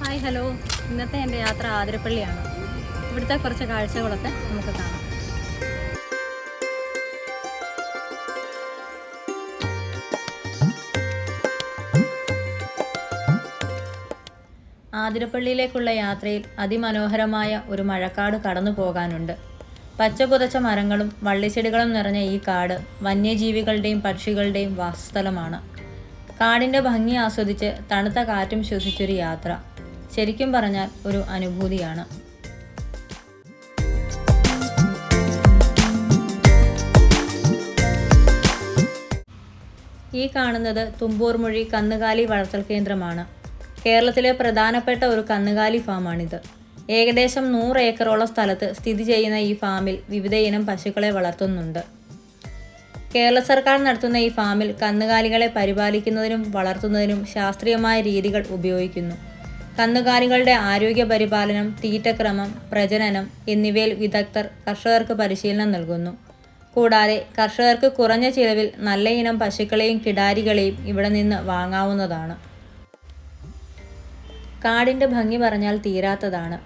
Hi hello, ഇന്നത്തെ എൻ്റെ യാത്ര ആതിരപ്പള്ളിയാണ്. ഇവിടുത്തെ കുറച്ച് കാഴ്ചകളൊക്കെ നമുക്ക് കാണാം. ആതിരപ്പള്ളിയിലേക്കുള്ള യാത്രയിൽ അതിമനോഹരമായ ഒരു മഴക്കാട് കടന്നു പോകാനുണ്ട്. പച്ചപുതച്ച മരങ്ങളും വള്ളിച്ചെടികളും നിറഞ്ഞ ഈ കാട് വന്യജീവികളുടെയും പക്ഷികളുടെയും വാസസ്ഥലമാണ്. കാടിൻ്റെ ഭംഗി ആസ്വദിച്ച് തണുത്ത കാറ്റും ശ്വസിച്ചൊരു യാത്ര ശരിക്കും പറഞ്ഞാൽ ഒരു അനുഭൂതിയാണ്. ഈ കാണുന്നത് തുമ്പൂർമൊഴി കന്നുകാലി വളർത്തൽ കേന്ദ്രമാണ്. കേരളത്തിലെ പ്രധാനപ്പെട്ട ഒരു കന്നുകാലി ഫാമാണിത്. ഏകദേശം 100 ഏക്കറോളം സ്ഥലത്ത് സ്ഥിതി ചെയ്യുന്ന ഈ ഫാമിൽ വിവിധയിനം പശുക്കളെ വളർത്തുന്നുണ്ട്. കേരള സർക്കാർ നടത്തുന്ന ഈ ഫാമിൽ കന്നുകാലികളെ പരിപാലിക്കുന്നതിനും വളർത്തുന്നതിനും ശാസ്ത്രീയമായ രീതികൾ ഉപയോഗിക്കുന്നു. കന്നുകാലികളുടെ ആരോഗ്യ പരിപാലനം, തീറ്റക്രമം, പ്രജനനം എന്നിവയിൽ വിദഗ്ധർ കർഷകർക്ക് പരിശീലനം നൽകുന്നു. കൂടാതെ കർഷകർക്ക് കുറഞ്ഞ ചിലവിൽ നല്ല ഇനം പശുക്കളെയും കിടാരികളെയും ഇവിടെ നിന്ന് വാങ്ങാവുന്നതാണ്. കാടിൻ്റെ ഭംഗി പറഞ്ഞാൽ തീരാത്തതാണ്.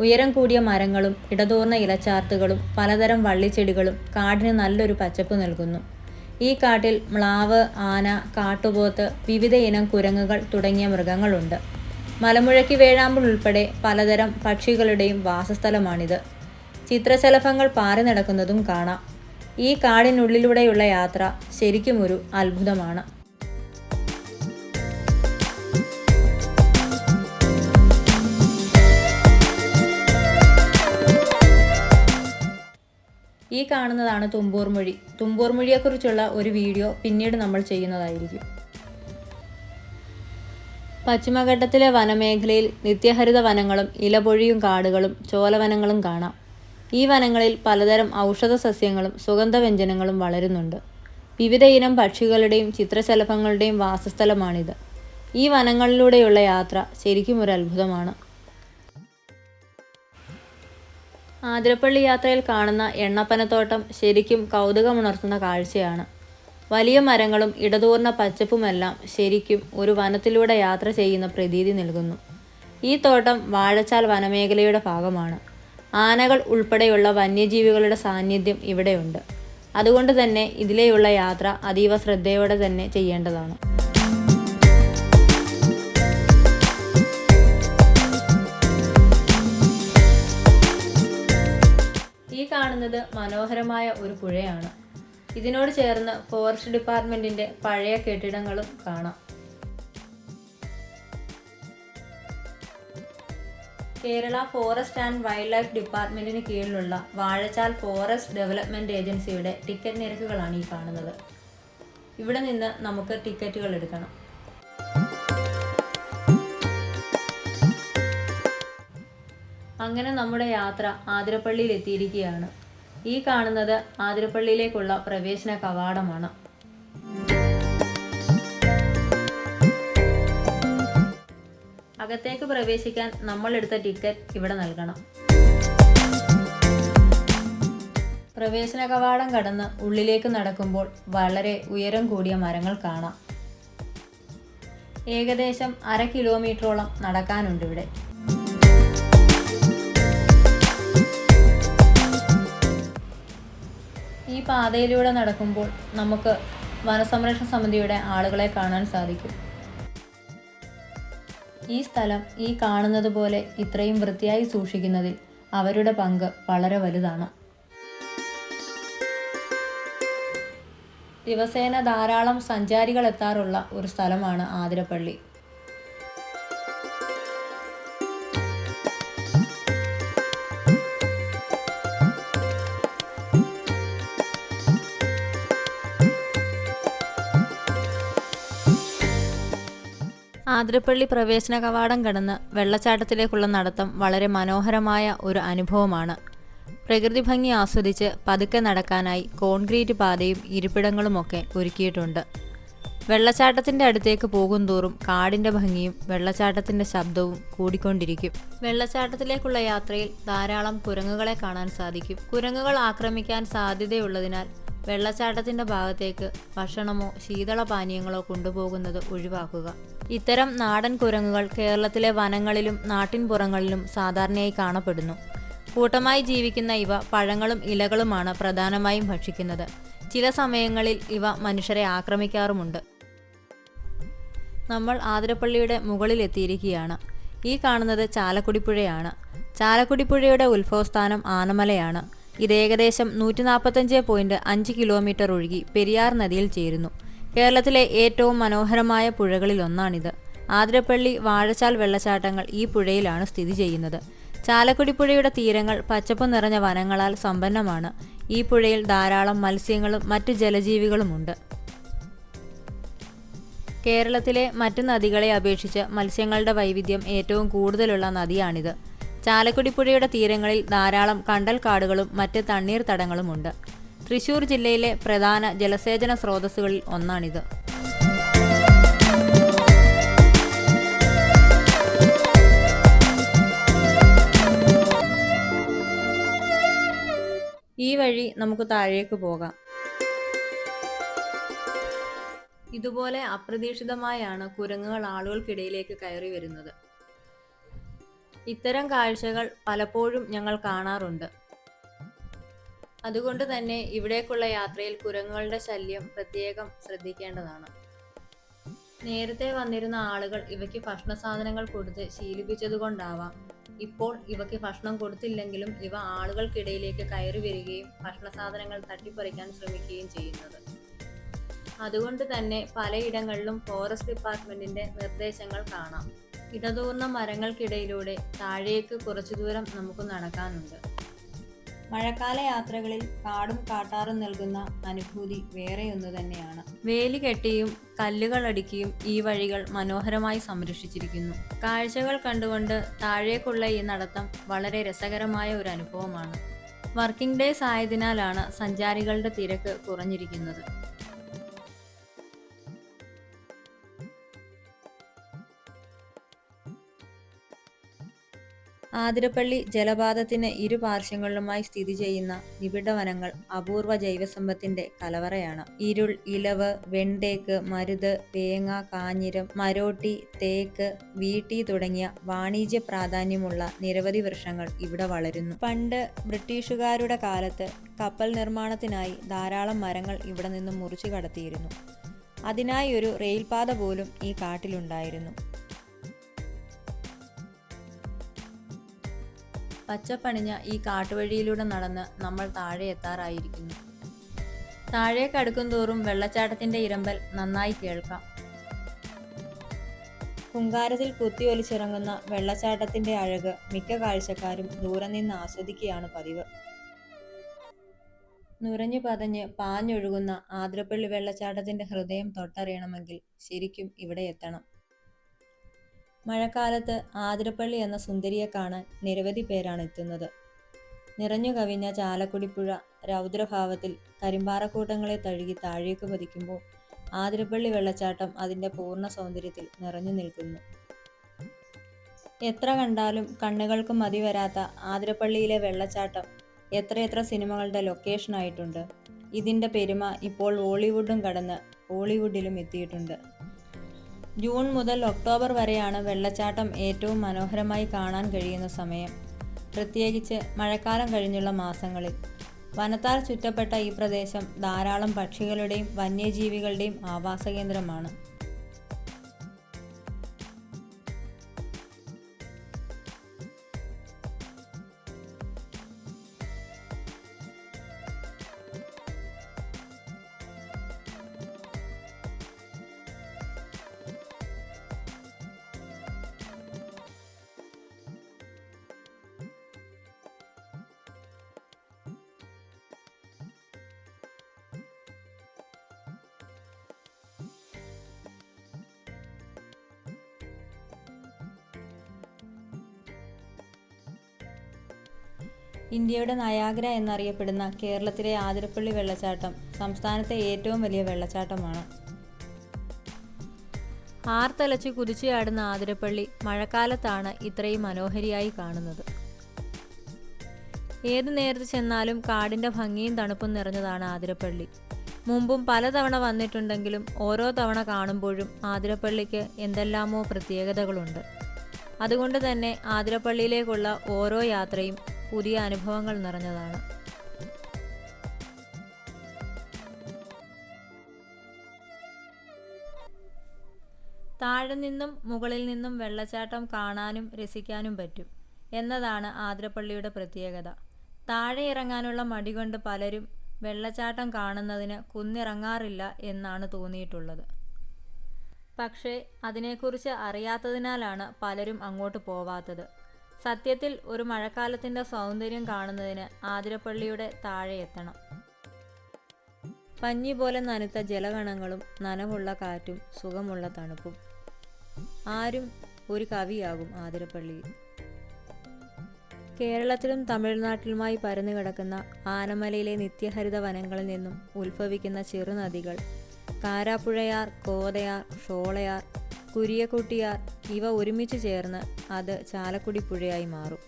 ഉയരം കൂടിയ മരങ്ങളും ഇടതൂർന്ന ഇലച്ചാർത്തുകളും പലതരം വള്ളിച്ചെടികളും കാടിന് നല്ലൊരു പച്ചപ്പ് നൽകുന്നു. ഈ കാട്ടിൽ മ്ലാവ്, ആന, കാട്ടുപോത്ത്, വിവിധ ഇനം കുരങ്ങുകൾ തുടങ്ങിയ മൃഗങ്ങളുണ്ട്. മലമുഴക്കി വേഴാമ്പൽ ഉൾപ്പെടെ പലതരം പക്ഷികളുടെയും വാസസ്ഥലമാണിത്. ചിത്രശലഭങ്ങൾ പാറി നടക്കുന്നതും കാണാം. ഈ കാടിനുള്ളിലൂടെയുള്ള യാത്ര ശരിക്കും ഒരു അത്ഭുതമാണ്. ഈ കാണുന്നതാണ് തുമ്പൂർമൊഴി. തുമ്പൂർമൊഴിയെക്കുറിച്ചുള്ള ഒരു വീഡിയോ പിന്നീട് നമ്മൾ ചെയ്യുന്നതായിരിക്കും. പശ്ചിമഘട്ടത്തിലെ വനമേഖലയിൽ നിത്യഹരിത വനങ്ങളും ഇലപൊഴിയും കാടുകളും ചോലവനങ്ങളും കാണാം. ഈ വനങ്ങളിൽ പലതരം ഔഷധ സസ്യങ്ങളും സുഗന്ധവ്യഞ്ജനങ്ങളും വളരുന്നുണ്ട്. വിവിധ ഇനം പക്ഷികളുടെയും ചിത്രശലഭങ്ങളുടെയും വാസസ്ഥലമാണിത്. ഈ വനങ്ങളിലൂടെയുള്ള യാത്ര ശരിക്കും ഒരു അത്ഭുതമാണ്. ആതിരപ്പള്ളി യാത്രയിൽ കാണുന്ന എണ്ണപ്പനത്തോട്ടം ശരിക്കും കൗതുകമുണർത്തുന്ന കാഴ്ചയാണ്. വലിയ മരങ്ങളും ഇടതൂർന്ന പച്ചപ്പുമെല്ലാം ശരിക്കും ഒരു വനത്തിലൂടെ യാത്ര ചെയ്യുന്ന പ്രതീതി നൽകുന്നു. ഈ തോട്ടം വാഴച്ചാൽ വനമേഖലയുടെ ഭാഗമാണ്. ആനകൾ ഉൾപ്പെടെയുള്ള വന്യജീവികളുടെ സാന്നിധ്യം ഇവിടെയുണ്ട്. അതുകൊണ്ട് തന്നെ ഇതിലെയുള്ള യാത്ര അതീവ ശ്രദ്ധയോടെ തന്നെ ചെയ്യേണ്ടതാണ്. ഈ കാണുന്നത് മനോഹരമായ ഒരു പുഴയാണ്. ഇതിനോട് ചേർന്ന് ഫോറസ്റ്റ് ഡിപ്പാർട്ട്മെൻറ്റിൻ്റെ പഴയ കെട്ടിടങ്ങളും കാണാം. Kerala forest and wildlife ഡിപ്പാർട്ട്മെൻറ്റിന് കീഴിലുള്ള വാഴച്ചാൽ ഫോറസ്റ്റ് ഡെവലപ്മെൻറ്റ് ഏജൻസിയുടെ ടിക്കറ്റ് നിരക്കുകളാണ് ഈ കാണുന്നത്. ഇവിടെ നിന്ന് നമുക്ക് ടിക്കറ്റുകൾ എടുക്കണം. അങ്ങനെ നമ്മുടെ യാത്ര ആതിരപ്പള്ളിയിൽ എത്തിയിരിക്കുകയാണ്. ഈ കാണുന്നത് ആതിരപ്പള്ളിയിലേക്കുള്ള പ്രവേശന കവാടമാണ്. അകത്തേക്ക് പ്രവേശിക്കാൻ നമ്മൾ എടുത്ത ടിക്കറ്റ് ഇവിടെ നൽകണം. പ്രവേശന കവാടം കടന്ന് ഉള്ളിലേക്ക് നടക്കുമ്പോൾ വളരെ ഉയരം കൂടിയ മരങ്ങൾ കാണാം. ഏകദേശം 1/2 കിലോമീറ്ററോളം നടക്കാനുണ്ട് ഇവിടെ. ഈ പാതയിലൂടെ നടക്കുമ്പോൾ നമുക്ക് വനസംരക്ഷണ സമിതിയുടെ ആളുകളെ കാണാൻ സാധിക്കും. ഈ സ്ഥലം ഈ കാണുന്നത് പോലെ ഇത്രയും വൃത്തിയായി സൂക്ഷിക്കുന്നതിൽ അവരുടെ പങ്ക് വളരെ വലുതാണ്. ദിവസേന ധാരാളം സഞ്ചാരികൾ എത്താറുള്ള ഒരു സ്ഥലമാണ് ആതിരപ്പള്ളി. ആതിരപ്പള്ളി പ്രവേശന കവാടം കടന്ന് വെള്ളച്ചാട്ടത്തിലേക്കുള്ള നടത്തം വളരെ മനോഹരമായ ഒരു അനുഭവമാണ്. പ്രകൃതി ഭംഗി ആസ്വദിച്ച് പതുക്കെ നടക്കാനായി കോൺക്രീറ്റ് പാതയും ഇരിപ്പിടങ്ങളുമൊക്കെ ഒരുക്കിയിട്ടുണ്ട്. വെള്ളച്ചാട്ടത്തിൻ്റെ അടുത്തേക്ക് പോകുന്തോറും കാടിൻ്റെ ഭംഗിയും വെള്ളച്ചാട്ടത്തിൻ്റെ ശബ്ദവും കൂടിക്കൊണ്ടിരിക്കും. വെള്ളച്ചാട്ടത്തിലേക്കുള്ള യാത്രയിൽ ധാരാളം കുരങ്ങുകളെ കാണാൻ സാധിക്കും. കുരങ്ങുകൾ ആക്രമിക്കാൻ സാധ്യതയുള്ളതിനാൽ വെള്ളച്ചാട്ടത്തിൻ്റെ ഭാഗത്തേക്ക് ഭക്ഷണമോ ശീതളപാനീയങ്ങളോ കൊണ്ടുപോകുന്നത് ഒഴിവാക്കുക. ഇത്തരം നാടൻ കുരങ്ങുകൾ കേരളത്തിലെ വനങ്ങളിലും നാട്ടിൻപുറങ്ങളിലും സാധാരണയായി കാണപ്പെടുന്നു. കൂട്ടമായി ജീവിക്കുന്ന ഇവ പഴങ്ങളും ഇലകളുമാണ് പ്രധാനമായും ഭക്ഷിക്കുന്നത്. ചില സമയങ്ങളിൽ ഇവ മനുഷ്യരെ ആക്രമിക്കാറുമുണ്ട്. നമ്മൾ ആതിരപ്പള്ളിയുടെ മുകളിലെത്തിയിരിക്കുകയാണ്. ഈ കാണുന്നത് ചാലക്കുടിപ്പുഴയാണ്. ചാലക്കുടിപ്പുഴയുടെ ഉത്ഭവസ്ഥാനം ആനമലയാണ്. ഇത് ഏകദേശം 145.5 കിലോമീറ്റർ ഒഴുകി പെരിയാർ നദിയിൽ ചേരുന്നു. കേരളത്തിലെ ഏറ്റവും മനോഹരമായ പുഴകളിലൊന്നാണിത്. ആതിരപ്പള്ളി, വാഴച്ചാൽ വെള്ളച്ചാട്ടങ്ങൾ ഈ പുഴയിലാണ് സ്ഥിതി ചെയ്യുന്നത്. ചാലക്കുടിപ്പുഴയുടെ തീരങ്ങൾ പച്ചപ്പ് നിറഞ്ഞ വനങ്ങളാൽ സമ്പന്നമാണ്. ഈ പുഴയിൽ ധാരാളം മത്സ്യങ്ങളും മറ്റ് ജലജീവികളുമുണ്ട്. കേരളത്തിലെ മറ്റ് നദികളെ അപേക്ഷിച്ച് മത്സ്യങ്ങളുടെ വൈവിധ്യം ഏറ്റവും കൂടുതലുള്ള നദിയാണിത്. ചാലക്കുടിപ്പുഴയുടെ തീരങ്ങളിൽ ധാരാളം കണ്ടൽക്കാടുകളും മറ്റ് തണ്ണീർത്തടങ്ങളുമുണ്ട്. തൃശ്ശൂർ ജില്ലയിലെ പ്രധാന ജലസേചന സ്രോതസ്സുകളിൽ ഒന്നാണിത്. ഈ വഴി നമുക്ക് താഴേക്ക് പോകാം. ഇതുപോലെ അപ്രതീക്ഷിതമായാണ് കുരങ്ങുകൾ ആളുകൾക്കിടയിലേക്ക് കയറി വരുന്നത്. ഇത്തരം കാഴ്ചകൾ പലപ്പോഴും ഞങ്ങൾ കാണാറുണ്ട്. അതുകൊണ്ട് തന്നെ ഇവിടേക്കുള്ള യാത്രയിൽ കുരങ്ങുകളുടെ ശല്യം പ്രത്യേകം ശ്രദ്ധിക്കേണ്ടതാണ്. നേരത്തെ വന്നിരുന്ന ആളുകൾ ഇവയ്ക്ക് ഭക്ഷണ സാധനങ്ങൾ കൊടുത്ത് ശീലിപ്പിച്ചതുകൊണ്ടാവാം ഇപ്പോൾ ഇവയ്ക്ക് ഭക്ഷണം കൊടുത്തില്ലെങ്കിലും ഇവ ആളുകൾക്കിടയിലേക്ക് കയറി വരികയും ഭക്ഷണ സാധനങ്ങൾ തട്ടിപ്പറിക്കാൻ ശ്രമിക്കുകയും ചെയ്യുന്നത്. അതുകൊണ്ട് തന്നെ പലയിടങ്ങളിലും ഫോറസ്റ്റ് ഡിപ്പാർട്ട്മെന്റിന്റെ നിർദ്ദേശങ്ങൾ കാണാം. ഇടതൂർന്ന മരങ്ങൾക്കിടയിലൂടെ താഴേക്ക് കുറച്ചു ദൂരം നമുക്ക് നടക്കാനുണ്ട്. മഴക്കാല യാത്രകളിൽ കാടും കാട്ടാറും നൽകുന്ന അനുഭൂതി വേറെയൊന്നു തന്നെയാണ്. വേലി കെട്ടിയും കല്ലുകൾ അടുക്കിയും ഈ വഴികൾ മനോഹരമായി സംരക്ഷിച്ചിരിക്കുന്നു. കാഴ്ചകൾ കണ്ടുകൊണ്ട് താഴേക്കുള്ള ഈ നടത്തം വളരെ രസകരമായ ഒരു അനുഭവമാണ്. വർക്കിംഗ് ഡേയ്സ് ആയതിനാലാണ് സഞ്ചാരികളുടെ തിരക്ക് കുറഞ്ഞിരിക്കുന്നത്. ആതിരപ്പള്ളി ജലപാതത്തിന് ഇരുപാർശ്വങ്ങളിലുമായി സ്ഥിതി ചെയ്യുന്ന നിബിഡ വനങ്ങൾ അപൂർവ ജൈവസമ്പത്തിന്റെ കലവറയാണ്. ഇരുൾ, ഇലവ്, വെണ്ടേക്ക്, മരുത്, വേങ്ങ, കാഞ്ഞിരം, മരോട്ടി, തേക്ക്, വീട്ടി തുടങ്ങിയ വാണിജ്യ പ്രാധാന്യമുള്ള നിരവധി വൃക്ഷങ്ങൾ ഇവിടെ വളരുന്നു. പണ്ട് ബ്രിട്ടീഷുകാരുടെ കാലത്ത് കപ്പൽ നിർമ്മാണത്തിനായി ധാരാളം മരങ്ങൾ ഇവിടെ നിന്നും മുറിച്ചു കടത്തിയിരുന്നു. അതിനായി ഒരു റെയിൽപാത പോലും ഈ കാട്ടിലുണ്ടായിരുന്നു. പച്ചപ്പണിഞ്ഞ ഈ കാട്ടുവഴിയിലൂടെ നടന്ന് നമ്മൾ താഴെ എത്താറായിരിക്കുന്നു. താഴേക്ക് അടുക്കും തോറും വെള്ളച്ചാട്ടത്തിന്റെ ഇരമ്പൽ നന്നായി കേൾക്കാം. കുങ്കാരത്തിൽ കുത്തിയൊലിച്ചിറങ്ങുന്ന വെള്ളച്ചാട്ടത്തിന്റെ അഴക് മിക്ക കാഴ്ചക്കാരും ദൂരെ നിന്ന് ആസ്വദിക്കുകയാണ് പതിവ്. നുരഞ്ഞു പതഞ്ഞ് പാഞ്ഞൊഴുകുന്ന ആതിരപ്പള്ളി വെള്ളച്ചാട്ടത്തിന്റെ ഹൃദയം തൊട്ടറിയണമെങ്കിൽ ശരിക്കും ഇവിടെ എത്തണം. മഴക്കാലത്ത് ആതിരപ്പള്ളി എന്ന സുന്ദരിയെ കാണാൻ നിരവധി പേരാണ് എത്തുന്നത്. നിറഞ്ഞു കവിഞ്ഞ ചാലക്കുടിപ്പുഴ രൗദ്രഭാവത്തിൽ കരിമ്പാറക്കൂട്ടങ്ങളെ തഴുകി താഴേക്ക് പതിക്കുമ്പോൾ ആതിരപ്പള്ളി വെള്ളച്ചാട്ടം അതിൻ്റെ പൂർണ്ണ സൗന്ദര്യത്തിൽ നിറഞ്ഞു നിൽക്കുന്നു. എത്ര കണ്ടാലും കണ്ണുകൾക്ക് മതി വരാത്ത ആതിരപ്പള്ളിയിലെ വെള്ളച്ചാട്ടം എത്രയെത്ര സിനിമകളുടെ ലൊക്കേഷനായിട്ടുണ്ട്. ഇതിൻ്റെ പെരുമ ഇപ്പോൾ ബോളിവുഡും കടന്ന് ഹോളിവുഡിലും എത്തിയിട്ടുണ്ട്. ജൂൺ മുതൽ ഒക്ടോബർ വരെയാണ് വെള്ളച്ചാട്ടം ഏറ്റവും മനോഹരമായി കാണാൻ കഴിയുന്ന സമയം, പ്രത്യേകിച്ച് മഴക്കാലം കഴിഞ്ഞുള്ള മാസങ്ങളിൽ. വനത്താൽ ചുറ്റപ്പെട്ട ഈ പ്രദേശം ധാരാളം പക്ഷികളുടെയും വന്യജീവികളുടെയും ആവാസകേന്ദ്രമാണ്. ഇന്ത്യയുടെ നയാഗ്ര എന്നറിയപ്പെടുന്ന കേരളത്തിലെ ആതിരപ്പള്ളി വെള്ളച്ചാട്ടം സംസ്ഥാനത്തെ ഏറ്റവും വലിയ വെള്ളച്ചാട്ടമാണ്. ആർത്തലച്ച് കുതിച്ചുചാടുന്ന ആതിരപ്പള്ളി മഴക്കാലത്താണ് ഇത്രയും മനോഹരിയായി കാണുന്നത്. ഏത് നേരത്ത് ചെന്നാലും കാടിൻ്റെ ഭംഗിയും തണുപ്പും നിറഞ്ഞതാണ് ആതിരപ്പള്ളി. മുമ്പും പലതവണ വന്നിട്ടുണ്ടെങ്കിലും ഓരോ തവണ കാണുമ്പോഴും ആതിരപ്പള്ളിക്ക് എന്തെല്ലാമോ പ്രത്യേകതകളുണ്ട്. അതുകൊണ്ട് തന്നെ ആതിരപ്പള്ളിയിലേക്കുള്ള ഓരോ യാത്രയും പുതിയ അനുഭവങ്ങൾ നിറഞ്ഞതാണ്. താഴെ നിന്നും മുകളിൽ നിന്നും വെള്ളച്ചാട്ടം കാണാനും രസിക്കാനും പറ്റും എന്നതാണ് ആതിരപ്പള്ളിയുടെ പ്രത്യേകത. താഴെ ഇറങ്ങാനുള്ള മടി കൊണ്ട് പലരും വെള്ളച്ചാട്ടം കാണുന്നതിന് കുന്നിറങ്ങാറില്ല എന്നാണ് തോന്നിയിട്ടുള്ളത്. പക്ഷേ അതിനെക്കുറിച്ച് അറിയാത്തതിനാലാണ് പലരും അങ്ങോട്ട് പോവാത്തത്. സത്യത്തിൽ ഒരു മഴക്കാലത്തിൻ്റെ സൗന്ദര്യം കാണുന്നതിന് ആതിരപ്പള്ളിയുടെ താഴെ എത്തണം. പഞ്ഞി പോലെ നനുത്ത ജലകണങ്ങളും നനവുള്ള കാറ്റും സുഖമുള്ള തണുപ്പും. ആരും ഒരു കവിയാകും ആതിരപ്പള്ളിയിൽ. കേരളത്തിലും തമിഴ്നാട്ടിലുമായി പരന്നു കിടക്കുന്ന ആനമലയിലെ നിത്യഹരിത വനങ്ങളിൽ നിന്നും ഉത്ഭവിക്കുന്ന ചെറുനദികൾ കാരാപ്പുഴയാർ, കോതയാർ, ഷോളയാർ, കുരിയക്കുട്ടിയാർ ഇവ ഒരുമിച്ച് ചേർന്ന് അത് ചാലക്കുടി പുഴയായി മാറും.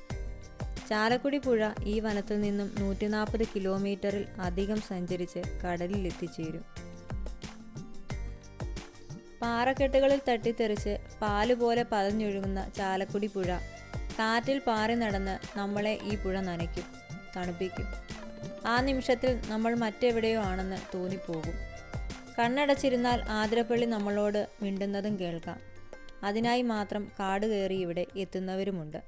ചാലക്കുടി പുഴ ഈ വനത്തിൽ നിന്നും 140 കിലോമീറ്ററിൽ അധികം സഞ്ചരിച്ച് കടലിൽ എത്തിച്ചേരും. പാറക്കെട്ടുകളിൽ തട്ടിത്തെറിച്ച് പാലുപോലെ പതഞ്ഞൊഴുകുന്ന ചാലക്കുടി പുഴ കാറ്റിൽ പാറി നടന്ന് നമ്മളെ ഈ പുഴ നനയ്ക്കും, തണുപ്പിക്കും. ആ നിമിഷത്തിൽ നമ്മൾ മറ്റെവിടെയോ ആണെന്ന് തോന്നിപ്പോകും. കണ്ണടച്ചിരുന്നാൽ ആതിരപ്പള്ളി നമ്മളോട് മിണ്ടുന്നതും കേൾക്കാം. അതിനായി മാത്രം കാട് കയറി ഇവിടെ എത്തുന്നവരുമുണ്ട്.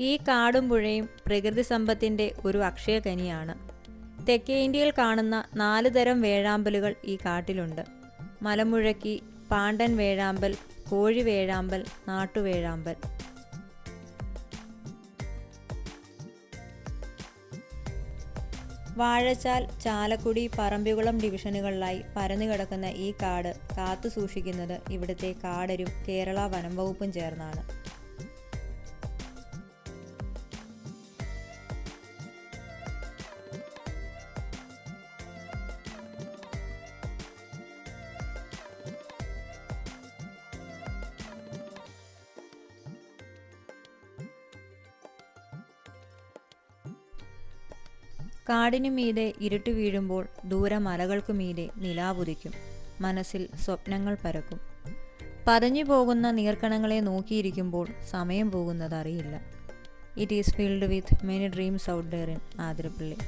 ഈ കാടും പുഴയും പ്രകൃതി സമ്പത്തിൻ്റെ ഒരു അക്ഷയഖനിയാണ്. തെക്കേ ഇന്ത്യയിൽ കാണുന്ന 4 തരം വേഴാമ്പലുകൾ ഈ കാട്ടിലുണ്ട്. മലമുഴക്കി, പാണ്ടൻ വേഴാമ്പൽ, കോഴി വേഴാമ്പൽ, നാട്ടുവേഴാമ്പൽ. വാഴച്ചാൽ, ചാലക്കുടി, പറമ്പിക്കുളം ഡിവിഷനുകളിലായി പരന്നു കിടക്കുന്ന ഈ കാട് കാത്തു സൂക്ഷിക്കുന്നത് ഇവിടുത്തെ കാടരും കേരള വനം വകുപ്പും ചേർന്നാണ്. കാടിനു മീതെ ഇരുട്ട് വീഴുമ്പോൾ ദൂരെ മലകൾക്കു മീതെ നിലാവുദിക്കും. മനസ്സിൽ സ്വപ്നങ്ങൾ പരക്കും. പതഞ്ഞു പോകുന്ന നീർക്കണങ്ങളെ നോക്കിയിരിക്കുമ്പോൾ സമയം പോകുന്നത് അറിയില്ല. It is filled with many dreams out there in Athirappilly.